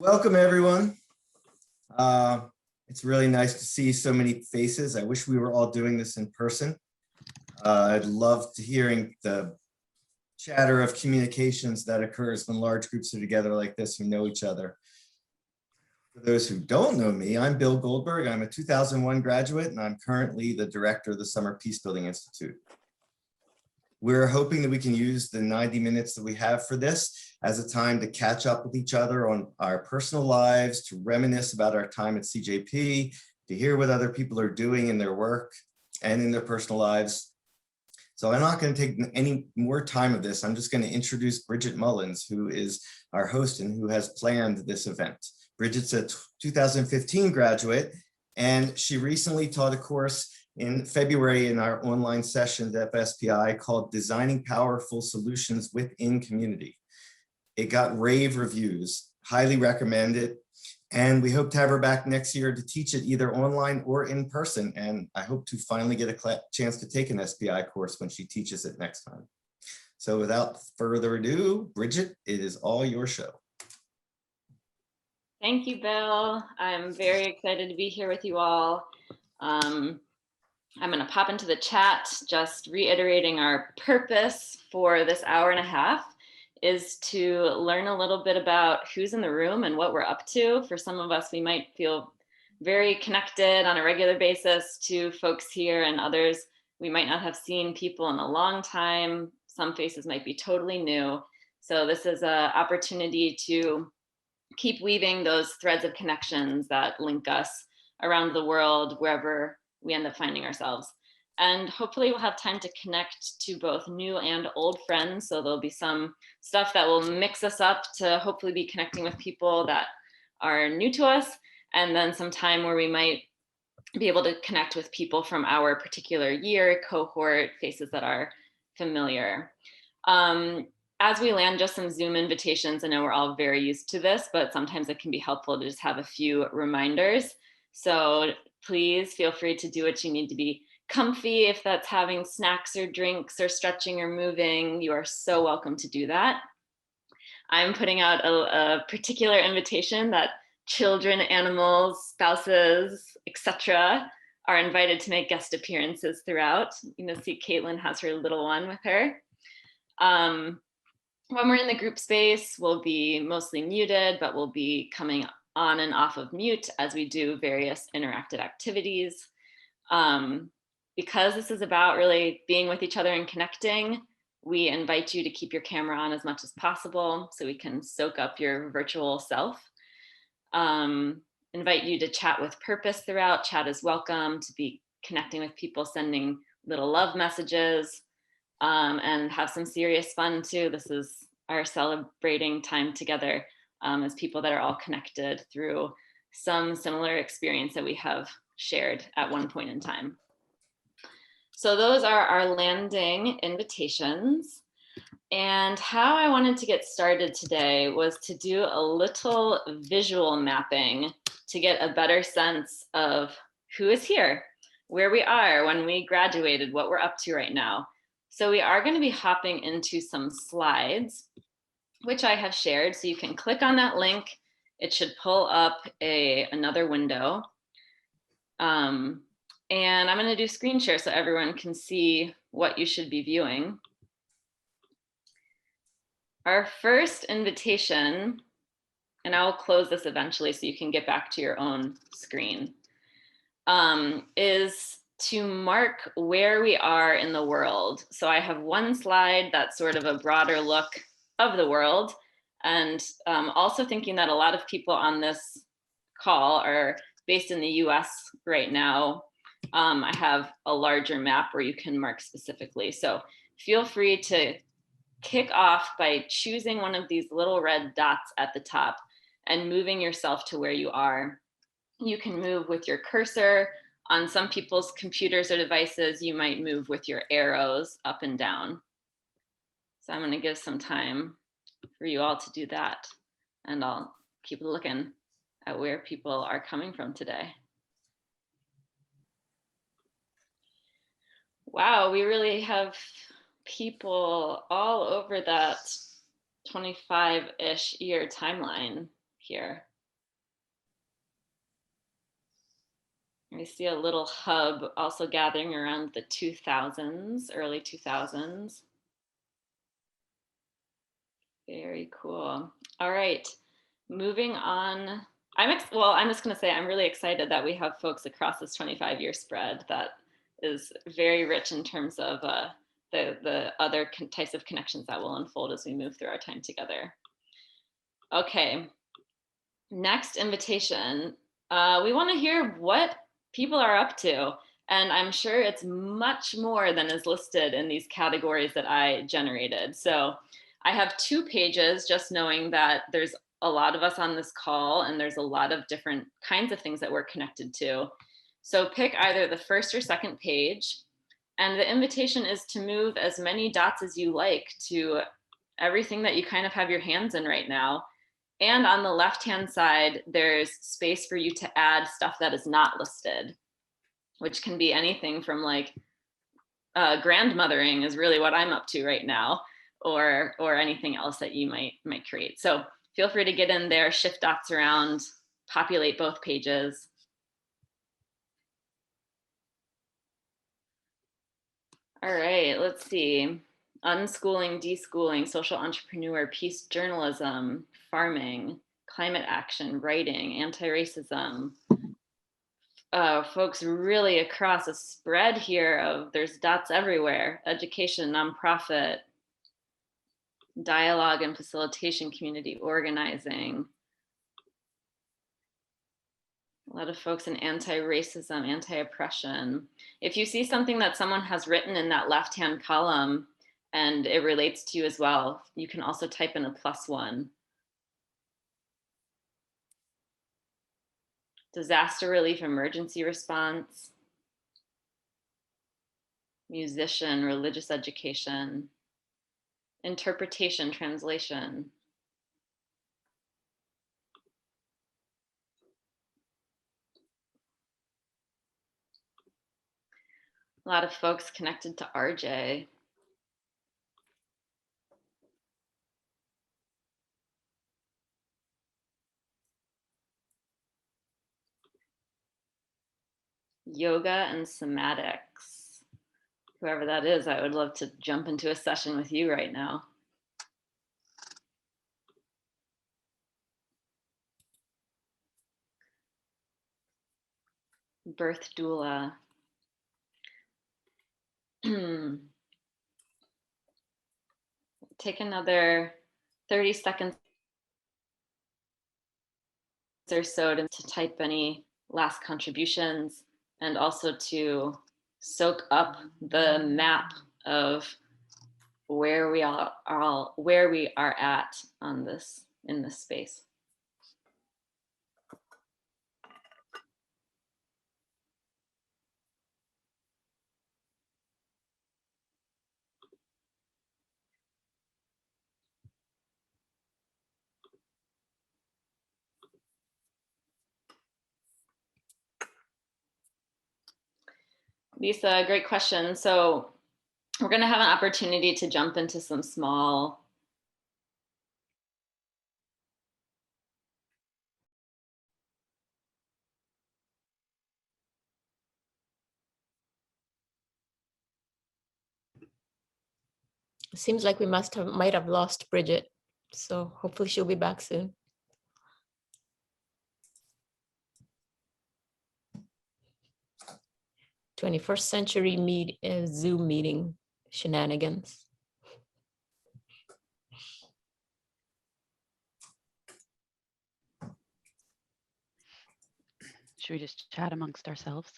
Welcome, everyone. It's really nice to see so many faces. I wish we were all doing this in person. I'd love to hearing the chatter of communications that occurs when large groups are together like this who know each other. For those who don't know me, I'm Bill Goldberg. I'm a 2001 graduate, and I'm currently the director of the Summer Peacebuilding Institute. We're hoping that we can use the 90 minutes that we have for this as a time to catch up with each other on our personal lives, to reminisce about our time at CJP, to hear what other people are doing in their work and in their personal lives. So I'm not going to take any more time of this. I'm just going to introduce Bridget Mullins, who is our host and who has planned this event. Bridget's a 2015 graduate, and she recently taught a course in February in our online session at FSPI called Designing Powerful Solutions Within Community. It got rave reviews, highly recommend it. And we hope to have her back next year to teach it either online or in person. And I hope to finally get a chance to take an SPI course when she teaches it next time. So without further ado, Bridget, it is all your show. Thank you, Bill. I'm very excited to be here with you all. I'm going to pop into the chat, just reiterating our purpose for this hour and a half is to learn a little bit about who's in the room and what we're up to. For some of us, we might feel very connected on a regular basis to folks here, and others, we might not have seen people in a long time. Some faces might be totally new. So this is an opportunity to keep weaving those threads of connections that link us around the world, wherever we end up finding ourselves. And hopefully we'll have time to connect to both new and old friends. So there'll be some stuff that will mix us up to hopefully be connecting with people that are new to us. And then some time where we might be able to connect with people from our particular year, cohort, faces that are familiar. As we land, just some Zoom invitations. I know we're all very used to this, but sometimes it can be helpful to just have a few reminders. So please feel free to do what you need to be comfy. If that's having snacks or drinks or stretching or moving, you are so welcome to do that. I'm putting out a particular invitation that children, animals, spouses, etc. are invited to make guest appearances throughout. You know, see Caitlin has her little one with her. When we're in the group space, we'll be mostly muted, but we'll be coming on and off of mute as we do various interactive activities. Because this is about really being with each other and connecting, we invite you to keep your camera on as much as possible so we can soak up your virtual self. Invite you to chat with purpose throughout. Chat is welcome, to be connecting with people, sending little love messages, and have some serious fun too. This is our celebrating time together as people that are all connected through some similar experience that we have shared at one point in time. So those are our landing invitations. And how I wanted to get started today was to do a little visual mapping to get a better sense of who is here, where we are when we graduated, what we're up to right now. So we are going to be hopping into some slides, which I have shared. So you can click on that link. It should pull up another window. And I'm going to do screen share so everyone can see what you should be viewing. Our first invitation, and I will close this eventually so you can get back to your own screen, is to mark where we are in the world. So I have one slide that's sort of a broader look of the world, and also thinking that a lot of people on this call are based in the US right now. I have a larger map where you can mark specifically. So feel free to kick off by choosing one of these little red dots at the top and moving yourself to where you are. You can move with your cursor. On some people's computers or devices, you might move with your arrows up and down. So I'm going to give some time for you all to do that, and I'll keep looking at where people are coming from today. Wow, we really have people all over that 25-ish year timeline here. I see a little hub also gathering around the 2000s, early 2000s. Very cool. All right, moving on. I'm just going to say I'm really excited that we have folks across this 25-year spread that is very rich in terms of the other types of connections that will unfold as we move through our time together. Okay, next invitation. We want to hear what people are up to. And I'm sure it's much more than is listed in these categories that I generated. So I have 2 pages, just knowing that there's a lot of us on this call and there's a lot of different kinds of things that we're connected to. So pick either the first or second page. And the invitation is to move as many dots as you like to everything that you kind of have your hands in right now. And on the left-hand side, there's space for you to add stuff that is not listed, which can be anything from like grandmothering is really what I'm up to right now, or anything else that you might create. So feel free to get in there, shift dots around, populate both pages. All right, let's see. Unschooling, deschooling, social entrepreneur, peace journalism, farming, climate action, writing, anti-racism. Folks really across a spread here of there's dots everywhere. Education, nonprofit, dialogue and facilitation, community organizing. A lot of folks in anti-racism, anti-oppression. If you see something that someone has written in that left-hand column and it relates to you as well, you can also type in a +1. Disaster relief, emergency response, musician, religious education, interpretation, translation. A lot of folks connected to RJ. Yoga and somatics. Whoever that is, I would love to jump into a session with you right now. Birth doula. Take another 30 seconds or so to type any last contributions, and also to soak up the map of where we are at on this, in this space. Lisa, great question. So we're going to have an opportunity to jump into some small Seems like we might have lost Bridget. So hopefully she'll be back soon. '21st century Zoom meeting shenanigans. Should we just chat amongst ourselves?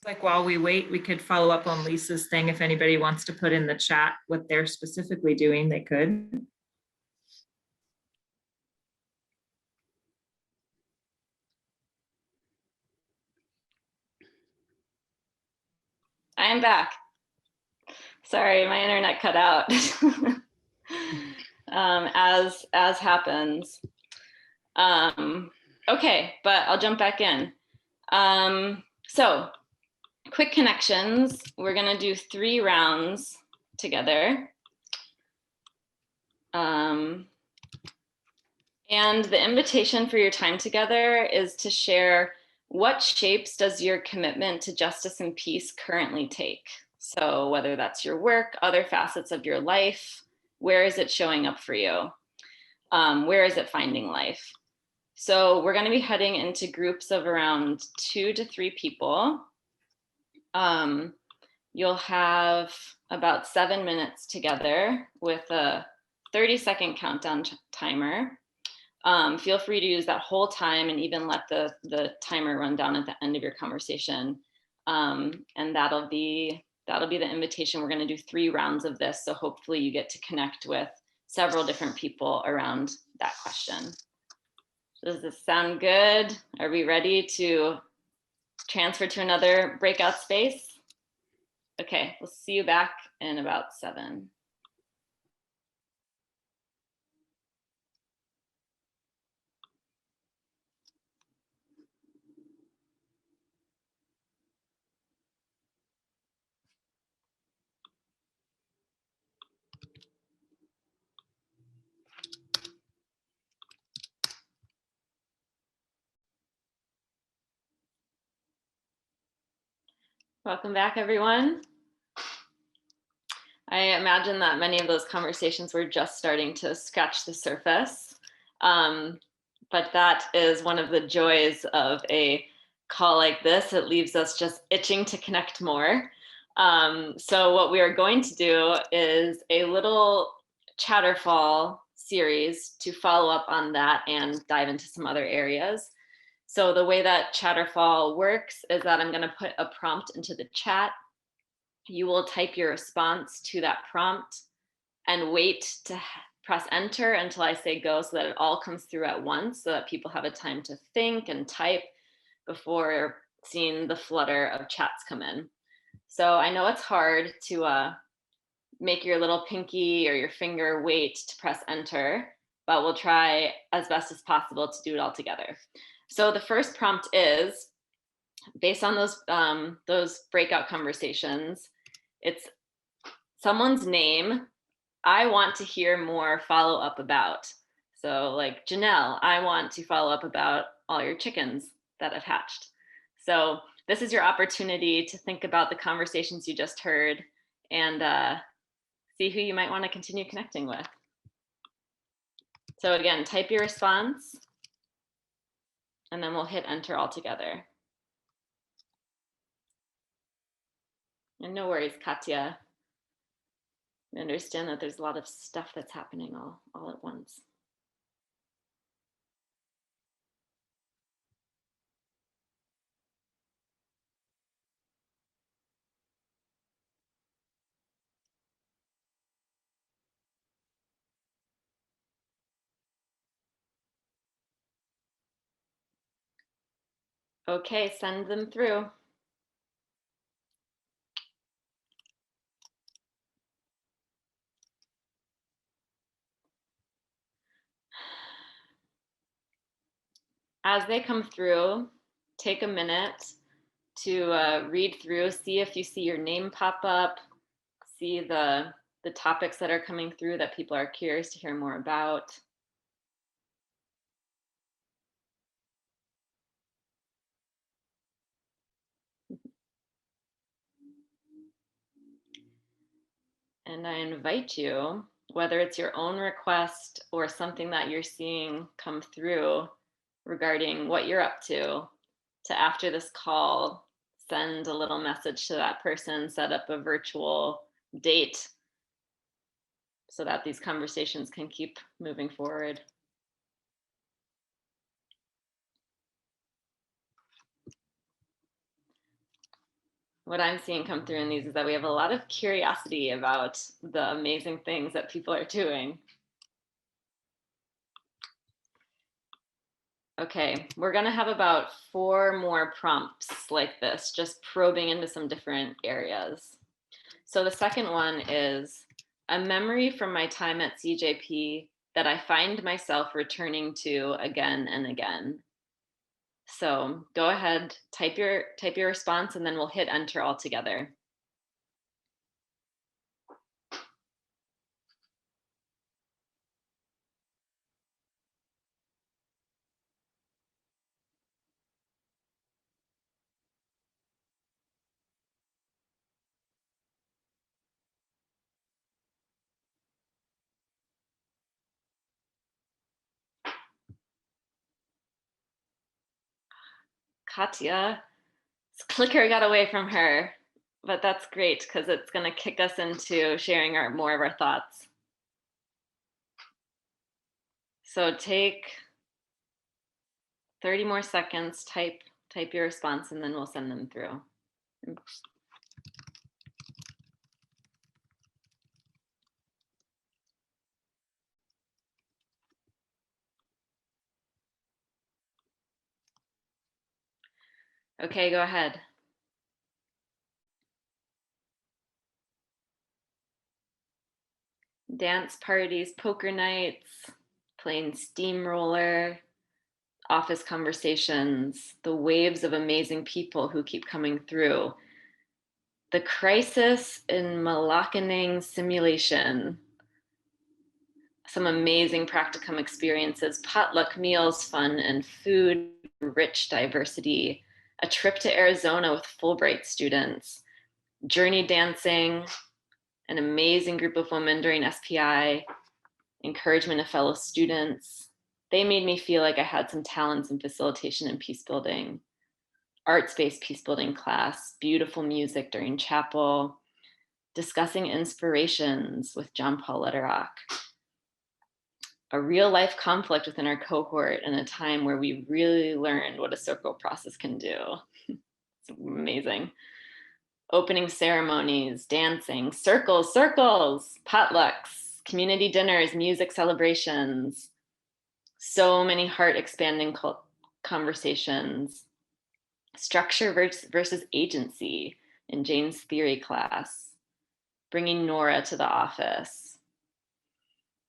Like while we wait, we could follow up on Lisa's thing. If anybody wants to put in the chat what they're specifically doing, they could. I am back. Sorry, my internet cut out. As happens. Okay, but I'll jump back in. So quick connections. We're gonna do 3 rounds together. And the invitation for your time together is to share what shapes does your commitment to justice and peace currently take? So whether that's your work, other facets of your life, where is it showing up for you? Where is it finding life? So we're going to be heading into groups of around 2 to 3 people. You'll have about 7 minutes together with a 30-second countdown timer. Feel free to use that whole time and even let the timer run down at the end of your conversation. And that'll be the invitation. We're going to do 3 rounds of this. So hopefully you get to connect with several different people around that question. Does this sound good? Are we ready to transfer to another breakout space? Okay, we'll see you back in about 7. Welcome back, everyone. I imagine that many of those conversations were just starting to scratch the surface. But that is one of the joys of a call like this. It leaves us just itching to connect more. So what we are going to do is a little Chatterfall series to follow up on that and dive into some other areas. So the way that Chatterfall works is that I'm going to put a prompt into the chat. You will type your response to that prompt and wait to press enter until I say go so that it all comes through at once so that people have a time to think and type before seeing the flutter of chats come in. So I know it's hard to make your little pinky or your finger wait to press enter, but we'll try as best as possible to do it all together. So the first prompt is, based on those breakout conversations, it's someone's name I want to hear more follow up about. So like Janelle, I want to follow up about all your chickens that have hatched. So this is your opportunity to think about the conversations you just heard and see who you might want to continue connecting with. So again, type your response and then we'll hit enter all together. And no worries, Katya. I understand that there's a lot of stuff that's happening all at once. Okay, send them through. As they come through, take a minute to read through, see if you see your name pop up, see the topics that are coming through that people are curious to hear more about. And I invite you, whether it's your own request or something that you're seeing come through regarding what you're up to after this call, send a little message to that person, set up a virtual date so that these conversations can keep moving forward. What I'm seeing come through in these is that we have a lot of curiosity about the amazing things that people are doing. Okay, we're gonna have about 4 more prompts like this, just probing into some different areas. So the second one is a memory from my time at CJP that I find myself returning to again and again. So go ahead, type your response, and then we'll hit enter all together. Katya. Clicker got away from her, but that's great because it's going to kick us into sharing more of our thoughts. So take 30 more seconds, type your response, and then we'll send them through. Okay, go ahead. Dance parties, poker nights, playing steamroller, office conversations, the waves of amazing people who keep coming through. The crisis in Malacaning simulation. Some amazing practicum experiences, potluck meals, fun and food, rich diversity, a trip to Arizona with Fulbright students, journey dancing, an amazing group of women during SPI, encouragement of fellow students. They made me feel like I had some talents in facilitation and peace building, arts-based peace building class, beautiful music during chapel, discussing inspirations with John Paul Lederach, a real life conflict within our cohort and a time where we really learned what a circle process can do. It's amazing. Opening ceremonies, dancing, circles, potlucks, community dinners, music celebrations, so many heart expanding conversations, structure versus agency in Jane's theory class, bringing Nora to the office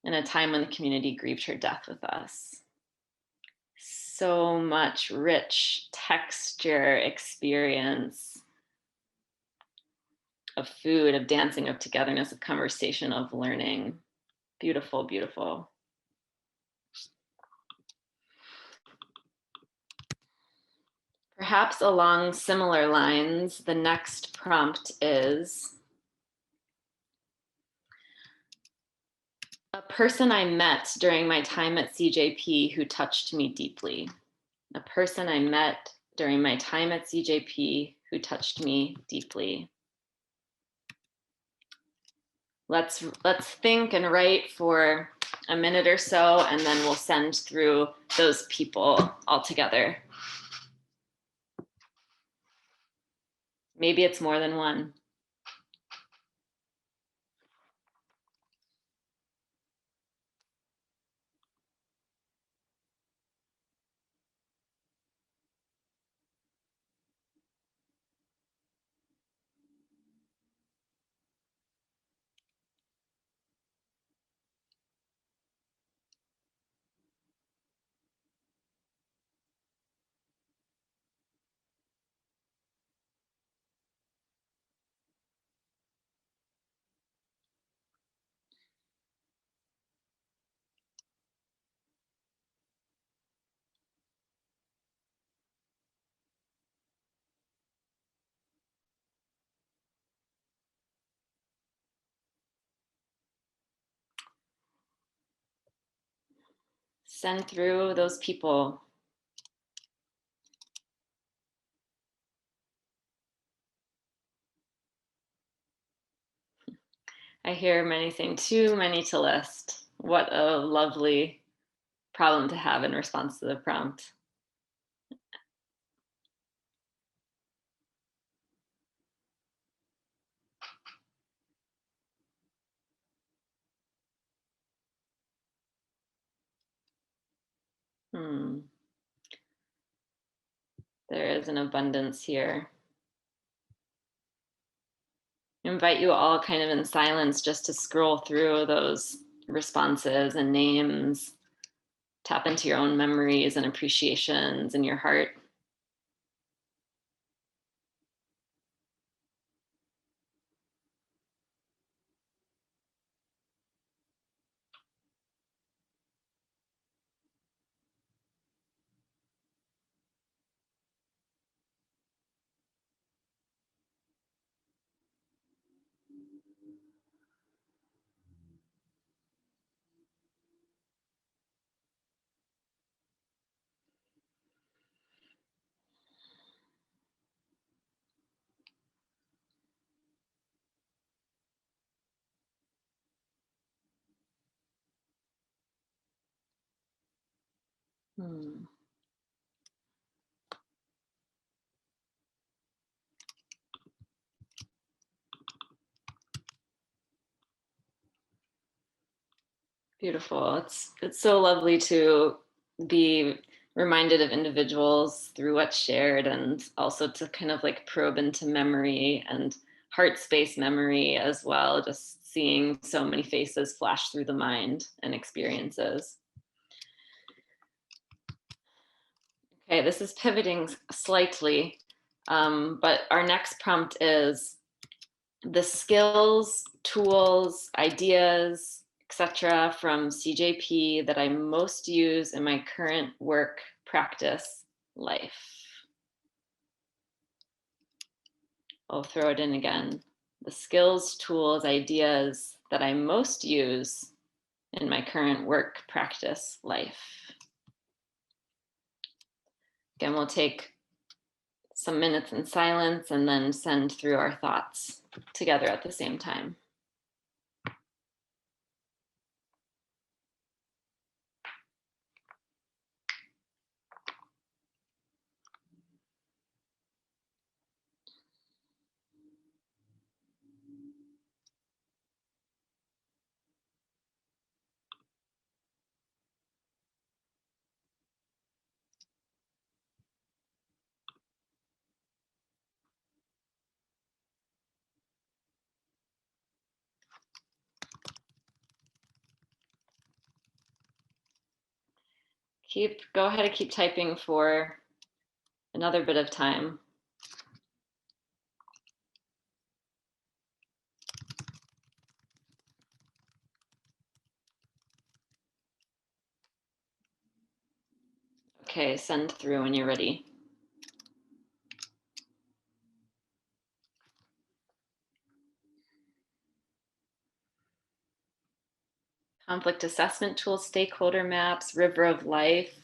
in a time when the community grieved her death with us. So much rich texture, experience of food, of dancing, of togetherness, of conversation, of learning. Beautiful, beautiful. Perhaps along similar lines, the next prompt is a person I met during my time at CJP who touched me deeply. A person I met during my time at CJP who touched me deeply. Let's think and write for a minute or so, and then we'll send through those people all together. Maybe it's more than one. Send through those people. I hear many saying too many to list. What a lovely problem to have in response to the prompt. There is an abundance here. I invite you all kind of in silence just to scroll through those responses and names, tap into your own memories and appreciations in your heart. Hmm. Beautiful. It's so lovely to be reminded of individuals through what's shared, and also to kind of like probe into memory and heart space memory as well, just seeing so many faces flash through the mind and experiences. Okay, this is pivoting slightly, but our next prompt is the skills, tools, ideas, etc. from CJP that I most use in my current work, practice, life. I'll throw it in again. The skills, tools, ideas that I most use in my current work, practice, life. Again, we'll take some minutes in silence and then send through our thoughts together at the same time. Go ahead and keep typing for another bit of time. Okay, send through when you're ready. Conflict assessment tools, stakeholder maps, river of life,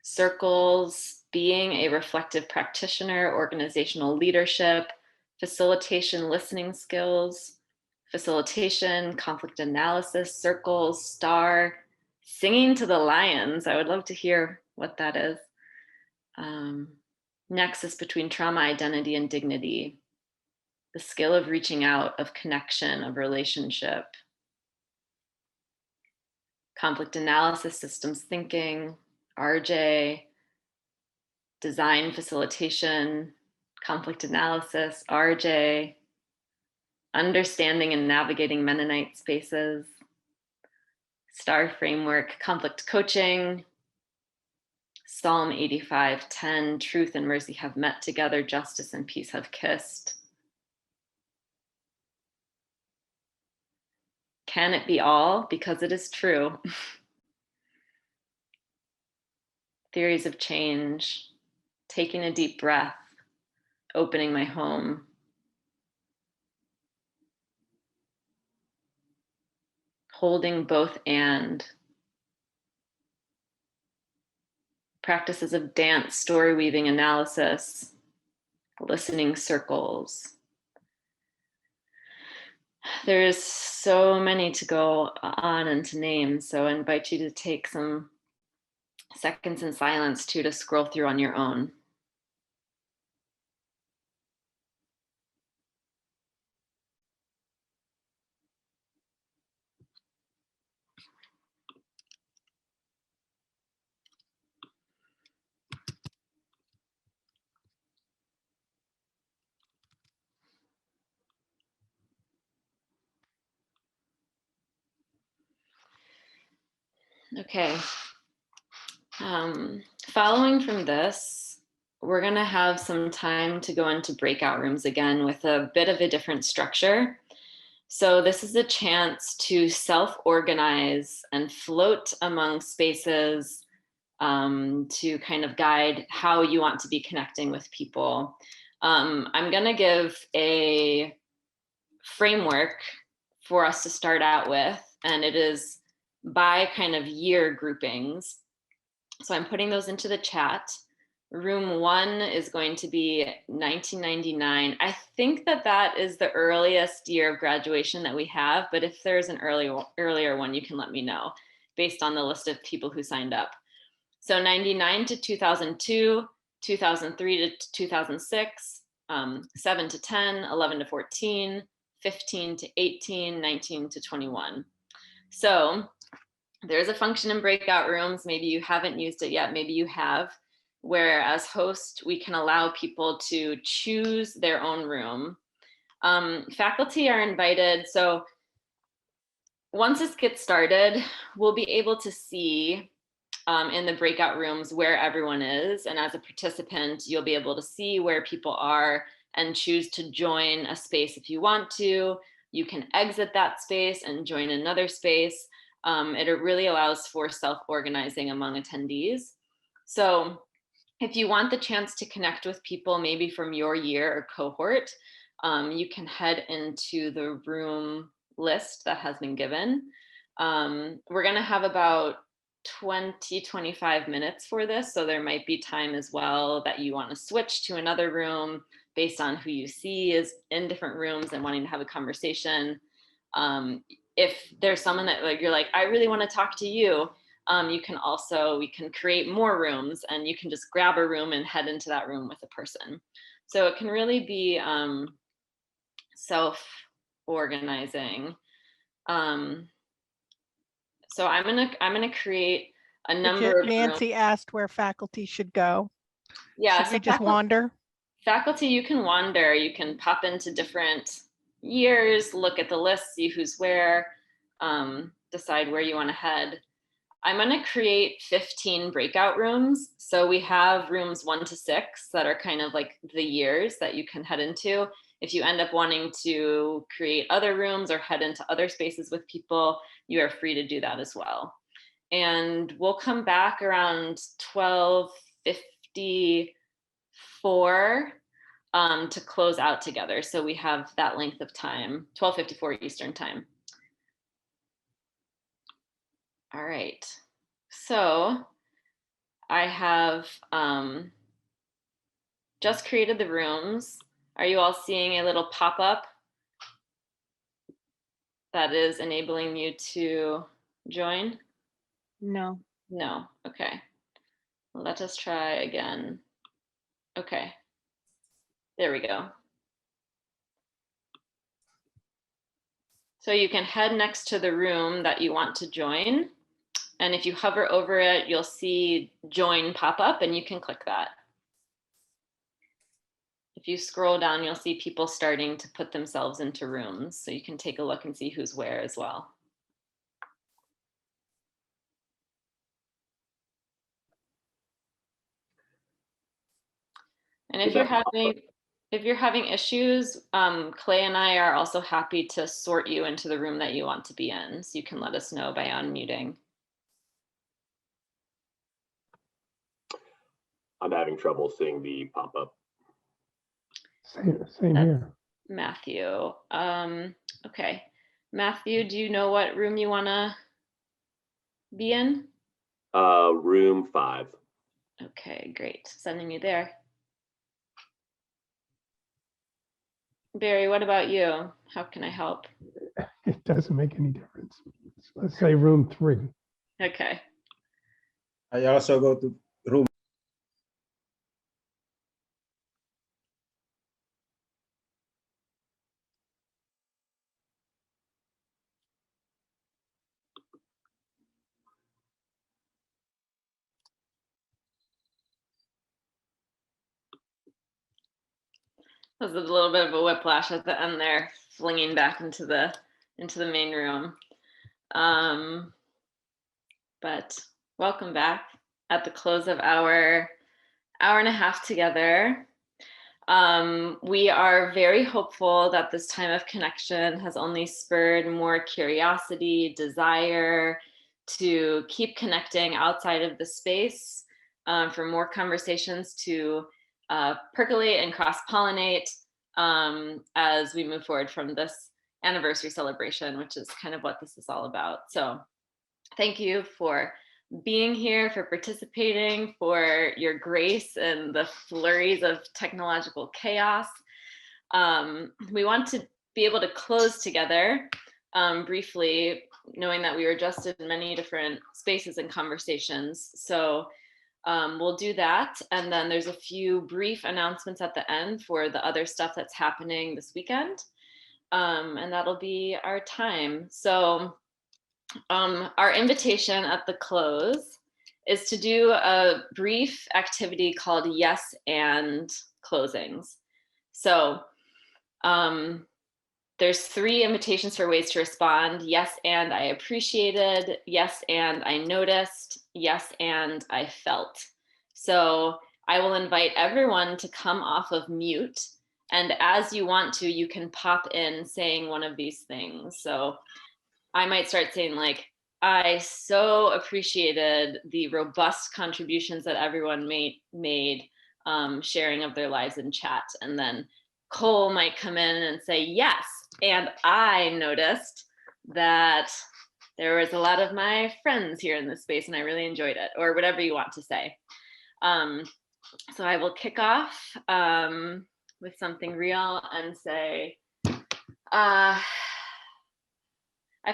circles, being a reflective practitioner, organizational leadership, facilitation, listening skills, facilitation, conflict analysis, circles, star, singing to the lions. I would love to hear what that is. Nexus between trauma, identity, and dignity, the skill of reaching out, of connection, of relationship. Conflict analysis, systems thinking, RJ, design facilitation, conflict analysis, RJ, understanding and navigating Mennonite spaces, STAR framework, conflict coaching, Psalm 85:10, truth and mercy have met together, justice and peace have kissed. Can it be all? Because it is true. Theories of change, taking a deep breath, opening my home. Holding both and. Practices of dance, story weaving, analysis, listening circles. There's so many to go on and to name, so I invite you to take some seconds in silence too to scroll through on your own. Okay. Following from this, we're going to have some time to go into breakout rooms again with a bit of a different structure. So this is a chance to self-organize and float among spaces to kind of guide how you want to be connecting with people. I'm going to give a framework for us to start out with, and it is by kind of year groupings. So I'm putting those into the chat. Room 1 is going to be 1999. I think that is the earliest year of graduation that we have, but if there's an earlier one, you can let me know based on the list of people who signed up. So 99 to 2002, 2003 to 2006, 7 to 10, 11 to 14, 15 to 18, 19 to 21. So there's a function in breakout rooms. Maybe you haven't used it yet, maybe you have, where as host, we can allow people to choose their own room. Faculty are invited. So once this gets started, we'll be able to see in the breakout rooms where everyone is. And as a participant, you'll be able to see where people are and choose to join a space if you want to. You can exit that space and join another space. It really allows for self-organizing among attendees. So if you want the chance to connect with people, maybe from your year or cohort, you can head into the room list that has been given. We're gonna have about 20-25 minutes for this. So there might be time as well that you want to switch to another room based on who you see is in different rooms and wanting to have a conversation. If there's someone that like you're like, I really want to talk to you, we can create more rooms and you can just grab a room and head into that room with a person. So it can really be self-organizing. So I'm gonna create a number of Nancy asked where faculty should go. Yeah, should we just wander? Faculty, you can wander. You can pop into different years, look at the list, see who's where, decide where you want to head. I'm going to create 15 breakout rooms. So we have rooms 1 to 6 that are kind of like the years that you can head into. If you end up wanting to create other rooms or head into other spaces with people, you are free to do that as well. And we'll come back around 12:54 to close out together. So we have that length of time, 12:54 Eastern time. All right, so I have just created the rooms. Are you all seeing a little pop-up that is enabling you to join? No. No, okay. Let us try again. Okay, there we go. So you can head next to the room that you want to join. And if you hover over it, you'll see join pop up and you can click that. If you scroll down, you'll see people starting to put themselves into rooms. So you can take a look and see who's where as well. And if you're having issues, Clay and I are also happy to sort you into the room that you want to be in. So you can let us know by unmuting. I'm having trouble seeing the pop-up. Same here. Matthew. Okay. Matthew, do you know what room you want to be in? Room 5. Okay, great. Sending you there. Barry, what about you? How can I help? It doesn't make any difference. Let's say room 3. Okay. I also go to room. That was a little bit of a whiplash at the end there, flinging back into the main room. But welcome back at the close of our hour and a half together. We are very hopeful that this time of connection has only spurred more curiosity, desire to keep connecting outside of the space, for more conversations to percolate and cross-pollinate as we move forward from this anniversary celebration, which is kind of what this is all about. So thank you for being here, for participating, for your grace and the flurries of technological chaos. We want to be able to close together briefly, knowing that we were just in many different spaces and conversations. So We'll do that. And then there's a few brief announcements at the end for the other stuff that's happening this weekend. And that'll be our time. So our invitation at the close is to do a brief activity called Yes and Closings. So there's 3 invitations for ways to respond. Yes, and I appreciated. Yes, and I noticed. Yes, and I felt. So I will invite everyone to come off of mute. And as you want to, you can pop in saying one of these things. So I might start saying like, I so appreciated the robust contributions that everyone made sharing of their lives in chat. And then Cole might come in and say, yes, and I noticed that there was a lot of my friends here in this space and I really enjoyed it, or whatever you want to say. So I will kick off with something real and say, I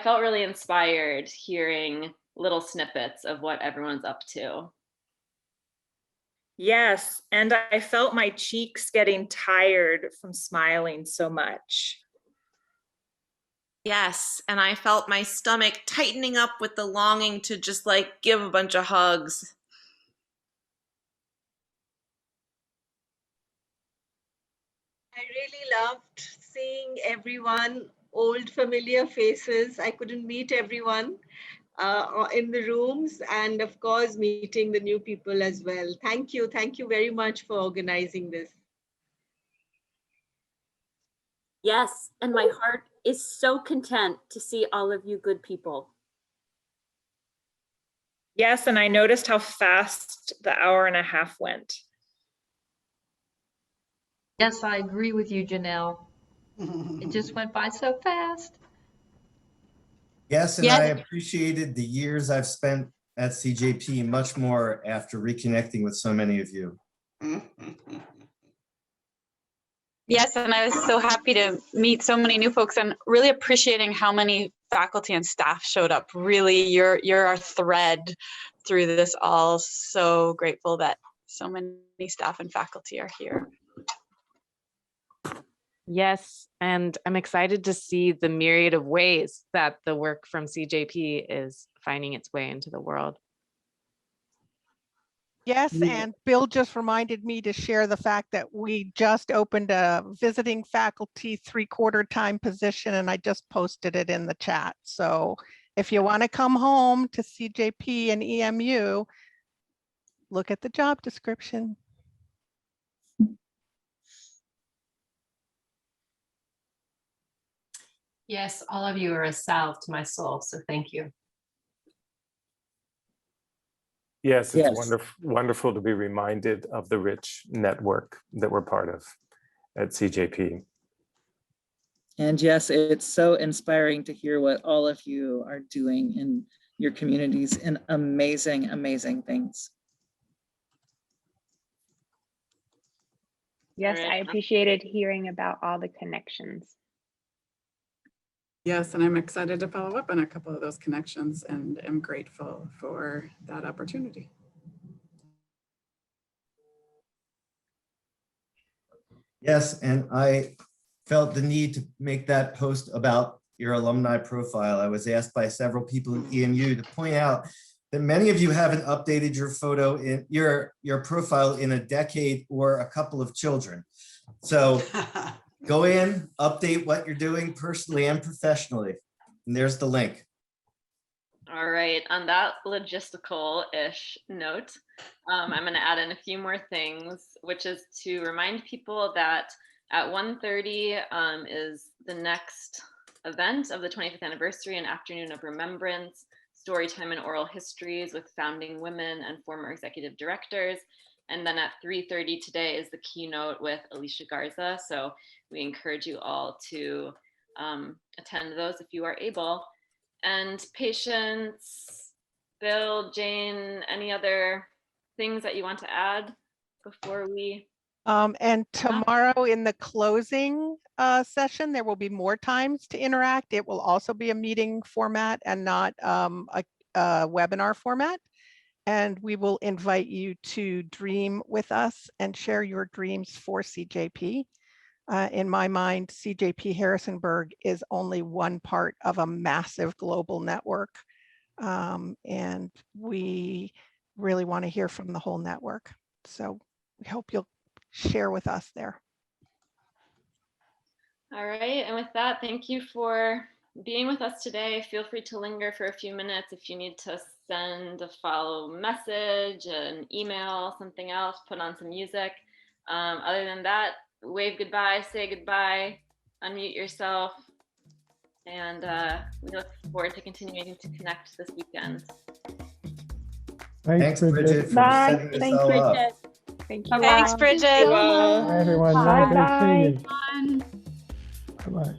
felt really inspired hearing little snippets of what everyone's up to. Yes, and I felt my cheeks getting tired from smiling so much. Yes, and I felt my stomach tightening up with the longing to just like give a bunch of hugs. I really loved seeing everyone, old familiar faces. I couldn't meet everyone in the rooms, and of course meeting the new people as well. Thank you very much for organizing this. Yes, and my heart is so content to see all of you good people. Yes, and I noticed how fast the hour and a half went. Yes, I agree with you, Janelle. It just went by so fast. Yes, and Yes. I appreciated the years I've spent at CJP much more after reconnecting with so many of you. Yes, and I was so happy to meet so many new folks and really appreciating how many faculty and staff showed up. Really, you're our thread through this all. So grateful that so many staff and faculty are here. Yes, and I'm excited to see the myriad of ways that the work from CJP is finding its way into the world. Yes, and Bill just reminded me to share the fact that we just opened a visiting faculty 3/4 time position, and I just posted it in the chat. So if you want to come home to CJP and EMU, look at the job description. Yes, all of you are a salve to my soul, so thank you. Yes, it's wonderful to be reminded of the rich network that we're part of at CJP. And yes, it's so inspiring to hear what all of you are doing in your communities and amazing, amazing things. Yes, I appreciated hearing about all the connections. Yes, and I'm excited to follow up on a couple of those connections and am grateful for that opportunity. Yes, and I felt the need to make that post about your alumni profile. I was asked by several people at EMU to point out that many of you haven't updated your photo in your profile in a decade or a couple of children. So go in, update what you're doing personally and professionally. And there's the link. All right, on that logistical-ish note, I'm going to add in a few more things, which is to remind people that at 1:30 is the next event of the 25th anniversary, an afternoon of remembrance, storytime and oral histories with founding women and former executive directors. And then at 3:30 today is the keynote with Alicia Garza. So we encourage you all to attend those if you are able. And Patience, Bill, Jane, any other things that you want to add before we? And tomorrow in the closing session, there will be more times to interact. It will also be a meeting format and not a webinar format. and we will invite you to dream with us and share your dreams for CJP. In my mind, CJP Harrisonburg is only one part of a massive global network. And we really want to hear from the whole network. So we hope you'll share with us there. All right, and with that, thank you for being with us today. Feel free to linger for a few minutes if you need to send a follow message, an email, something else, put on some music. Other than that, wave goodbye, say goodbye, unmute yourself, and we look forward to continuing to connect this weekend. Thanks, Bridget. For Bye. setting this Thanks, all up. Bridget. Thank you. Thanks, all. Bridget. Bye, everyone. Bye Great seeing bye. you. Bye-bye.